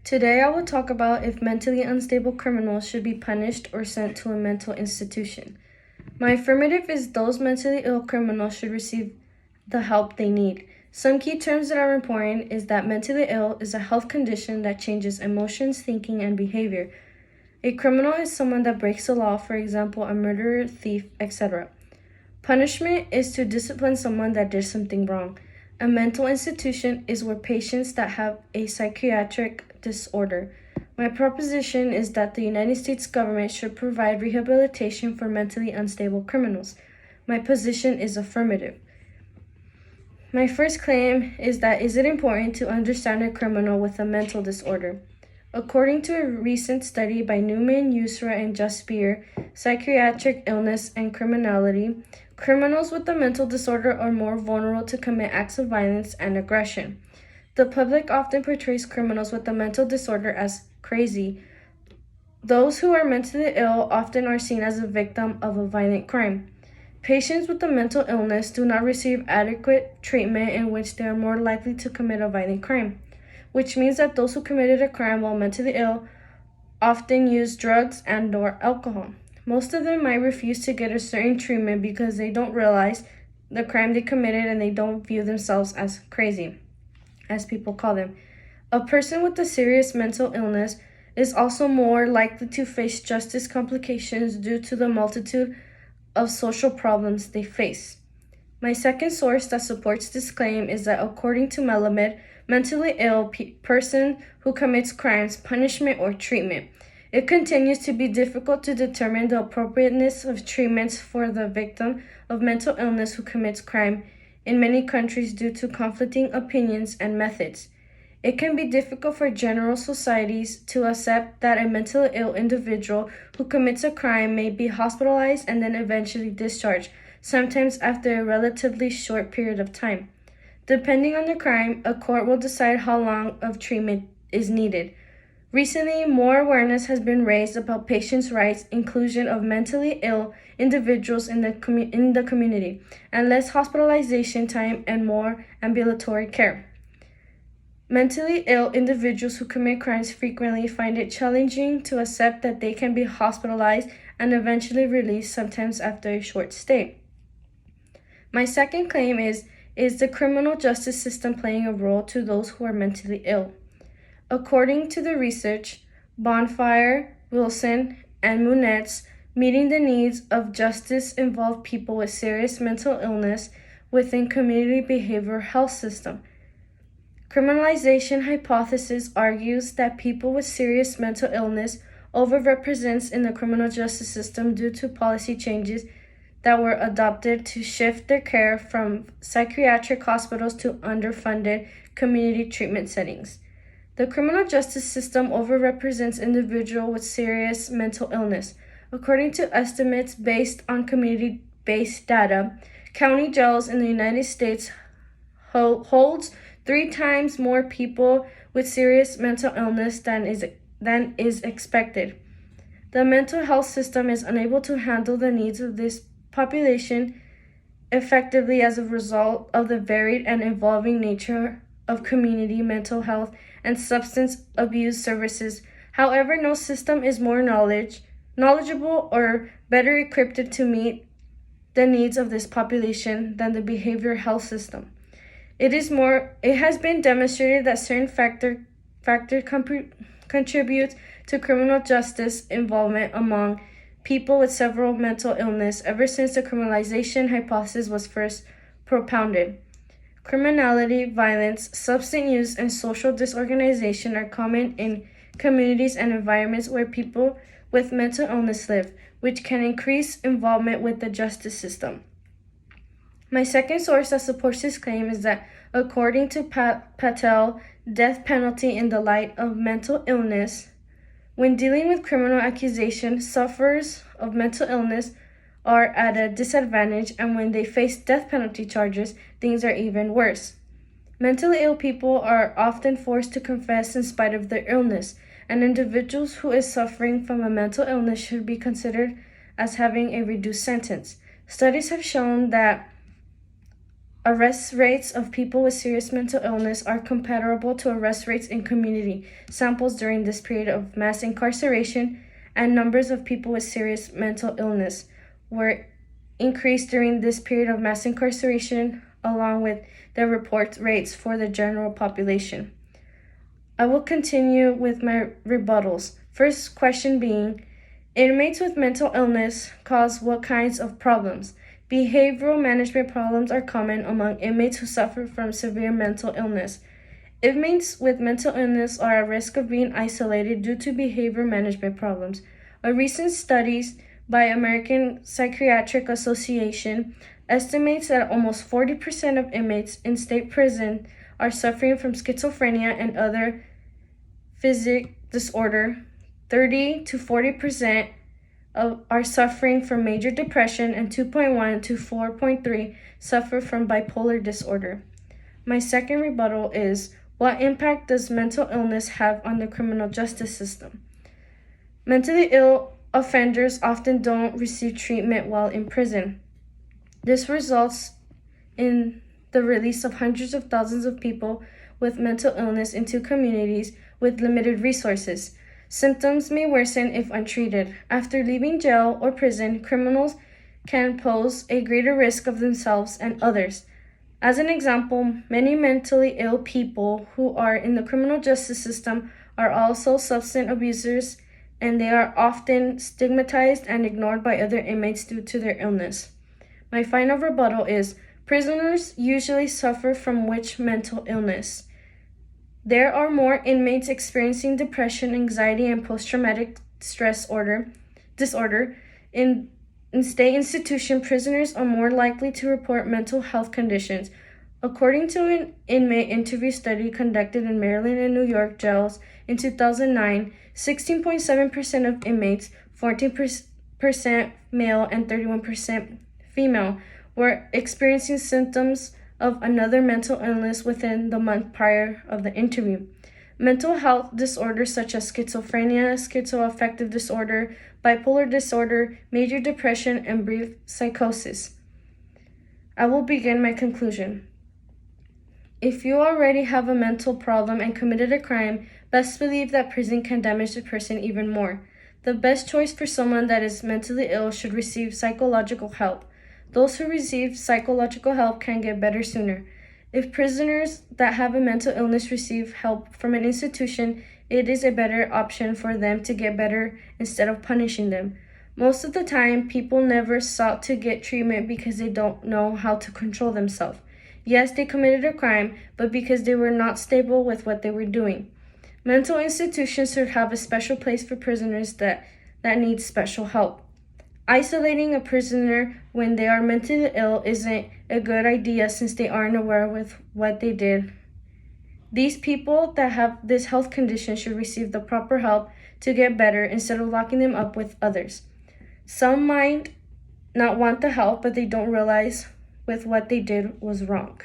Today I will talk about if mentally unstable criminals should be punished or sent to a mental institution. My affirmative is those mentally ill criminals should receive the help they need. Some key terms that are important is that mentally ill is a health condition that changes emotions, thinking, and behavior. A criminal is someone that breaks the law, for example, a murderer, thief, etc. Punishment is to discipline someone that did something wrong. A mental institution is where patients that have a psychiatric disorder. My proposition is that the United States government should provide rehabilitation for mentally unstable criminals. My position is affirmative. My first claim is that is it important to understand a criminal with a mental disorder? According to a recent study by Newman, Usra, and Jaspir, Psychiatric Illness and Criminality, criminals with a mental disorder are more vulnerable to commit acts of violence and aggression. The public often portrays criminals with a mental disorder as crazy. Those who are mentally ill often are seen as a victim of a violent crime. Patients with a mental illness do not receive adequate treatment, in which they are more likely to commit a violent crime, which means that those who committed a crime while mentally ill often use drugs and/or alcohol. Most of them might refuse to get a certain treatment because they don't realize the crime they committed and they don't view themselves as crazy, as people call them. A person with a serious mental illness is also more likely to face justice complications due to the multitude of social problems they face. My second source that supports this claim is that according to Melamed, mentally ill person who commits crimes, punishment, or treatment. It continues to be difficult to determine the appropriateness of treatments for the victim of mental illness who commits crime in many countries due to conflicting opinions and methods. It can be difficult for general societies to accept that a mentally ill individual who commits a crime may be hospitalized and then eventually discharged, sometimes after a relatively short period of time. Depending on the crime, a court will decide how long of treatment is needed. Recently, more awareness has been raised about patients' rights, inclusion of mentally ill individuals in the community, and less hospitalization time and more ambulatory care. Mentally ill individuals who commit crimes frequently find it challenging to accept that they can be hospitalized and eventually released, sometimes after a short stay. My second claim is the criminal justice system playing a role to those who are mentally ill? According to the research, Bonfire, Wilson, and Munetz, meeting the needs of justice involve people with serious mental illness within community behavioral health system. Criminalization hypothesis argues that people with serious mental illness overrepresents in the criminal justice system due to policy changes that were adopted to shift their care from psychiatric hospitals to underfunded community treatment settings. The criminal justice system overrepresents individuals with serious mental illness. According to estimates based on community-based data, county jails in the United States holds 3 times more people with serious mental illness than is expected. The mental health system is unable to handle the needs of this population effectively as a result of the varied and evolving nature of community mental health and substance abuse services. However, no system is more knowledgeable or better equipped to meet the needs of this population than the behavioral health system. It has been demonstrated that certain factors contribute to criminal justice involvement among people with several mental illness ever since the criminalization hypothesis was first propounded. Criminality, violence, substance use, and social disorganization are common in communities and environments where people with mental illness live, which can increase involvement with the justice system. My second source that supports this claim is that, according to Patel, death penalty in the light of mental illness. When dealing with criminal accusation, sufferers of mental illness are at a disadvantage, and when they face death penalty charges, things are even worse. Mentally ill people are often forced to confess in spite of their illness, and individuals who is suffering from a mental illness should be considered as having a reduced sentence. Studies have shown that Arrest rates of people with serious mental illness are comparable to arrest rates in community samples during this period of mass incarceration, and numbers of people with serious mental illness were increased during this period of mass incarceration, along with the report rates for the general population. I will continue with my rebuttals. First question being, inmates with mental illness cause what kinds of problems? Behavioral management problems are common among inmates who suffer from severe mental illness. Inmates with mental illness are at risk of being isolated due to behavior management problems. A recent study by American Psychiatric Association estimates that almost 40% of inmates in state prison are suffering from schizophrenia and other physic disorder. 30 to 40% are suffering from major depression, and 2.1 to 4.3 suffer from bipolar disorder. My second rebuttal is, what impact does mental illness have on the criminal justice system? Mentally ill offenders often don't receive treatment while in prison. This results in the release of hundreds of thousands of people with mental illness into communities with limited resources. Symptoms may worsen if untreated. After leaving jail or prison, criminals can pose a greater risk of themselves and others. As an example, many mentally ill people who are in the criminal justice system are also substance abusers, and they are often stigmatized and ignored by other inmates due to their illness. My final rebuttal is, prisoners usually suffer from which mental illness? There are more inmates experiencing depression, anxiety, and post-traumatic stress disorder. In state institution, prisoners are more likely to report mental health conditions. According to an inmate interview study conducted in Maryland and New York jails in 2009, 16.7% of inmates, 14% male and 31% female, were experiencing symptoms of another mental illness within the month prior of the interview. Mental health disorders such as schizophrenia, schizoaffective disorder, bipolar disorder, major depression, and brief psychosis. I will begin my conclusion. If you already have a mental problem and committed a crime, best believe that prison can damage the person even more. The best choice for someone that is mentally ill should receive psychological help. Those who receive psychological help can get better sooner. If prisoners that have a mental illness receive help from an institution, it is a better option for them to get better instead of punishing them. Most of the time, people never sought to get treatment because they don't know how to control themselves. Yes, they committed a crime, but because they were not stable with what they were doing. Mental institutions should have a special place for prisoners that need special help. Isolating a prisoner when they are mentally ill isn't a good idea since they aren't aware with what they did. These people that have this health condition should receive the proper help to get better instead of locking them up with others. Some might not want the help, but they don't realize with what they did was wrong.